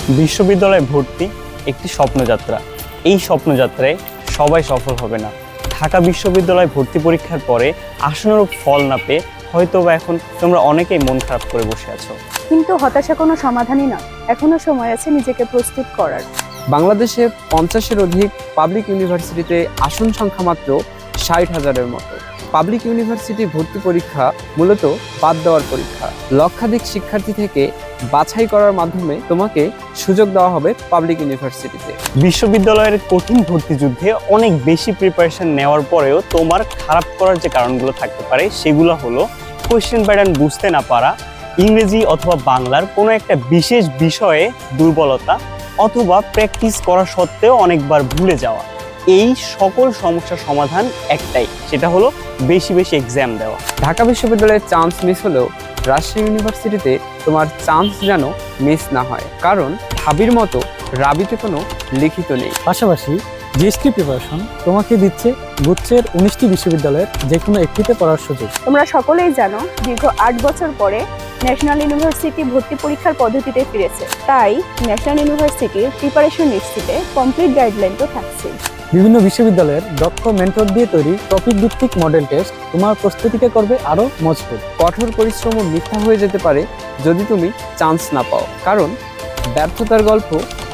বিশ্ববিদ্যালয়ে ভর্তি একটি স্বপ্নযাত্রা। এই স্বপ্নযাত্রায় সবাই সফল হবে না। ঢাকা বিশ্ববিদ্যালয় ভর্তি পরীক্ষার পরে আশানুরূপ ফল না পেয়ে হয়তোবা এখন তোমরা অনেকেই মন খারাপ করে বসে আছো। কিন্তু হতাশা কোনো সমাধানই না, এখনো সময় আছে নিজেকে প্রস্তুত করার। বাংলাদেশে 50-এর অধিক পাবলিক ইউনিভার্সিটিতে আসন সংখ্যা মাত্র 60,000-এর মতো। পাবলিক ইউনিভার্সিটি ভর্তি পরীক্ষা মূলত বাদ দেওয়ার পরীক্ষা। লক্ষাধিক শিক্ষার্থী থেকে বাছাই করার মাধ্যমে তোমাকে সুযোগ দেওয়া হবে পাবলিক ইউনিভার্সিটিতে। বিশ্ববিদ্যালয়ের কঠিন ভর্তি যুদ্ধে অনেক বেশি প্রিপারেশন নেওয়ার পরেও তোমার খারাপ করার যে কারণগুলো থাকতে পারে সেগুলো হলো কোয়েশ্চেন প্যাটার্ন বুঝতে না পারা, ইংরেজি অথবা বাংলার কোনো একটা বিশেষ বিষয়ে দুর্বলতা, অথবা প্র্যাকটিস করা সত্ত্বেও অনেকবার ভুলে যাওয়া। এই সকল সমস্যার সমাধান একটাই, সেটা হলো বেশি বেশি এক্সাম দেওয়া। ঢাকা বিশ্ববিদ্যালয়ের চান্স মিস হলেও রাজশাহী ইউনিভার্সিটিতে তোমার চান্স যেন মিস না হয়, কারণ ঢাবির মতো রাবিতে কোনো লিখিত নেই। পাশাপাশি জিএসটি প্রিপারেশন তোমাকে দিচ্ছে গুচ্ছের 19টি বিশ্ববিদ্যালয়ের যে কোনো একটিতে পড়ার সুযোগ। তোমরা সকলেই জানো দীর্ঘ 8 বছর পরে ন্যাশনাল ইউনিভার্সিটি ভর্তি পরীক্ষার পদ্ধতিতে ফিরেছে। তাই ন্যাশনাল ইউনিভার্সিটির প্রিপারেশন নিশ্চিতে কমপ্লিট গাইডলাইন তো থাকছেই। বিভিন্ন বিশ্ববিদ্যালয়ের দক্ষ মেন্টর দিয়ে তৈরি টপিক ভিত্তিক মডেল টেস্ট তোমার প্রস্তুতিকে করবে আরও মজবুত। কঠোর পরিশ্রমও মিথ্যা হয়ে যেতে পারে যদি তুমি চান্স না পাও, কারণ ব্যর্থতার গল্প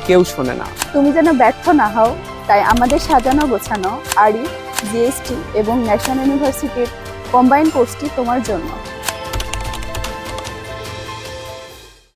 কেউ শোনে না। তুমি যেন ব্যর্থ না হও, তাই আমাদের সাজানো গোছানো আরই, জিএসটি এবং ন্যাশনাল ইউনিভার্সিটির কম্বাইন কোর্সটি তোমার জন্য।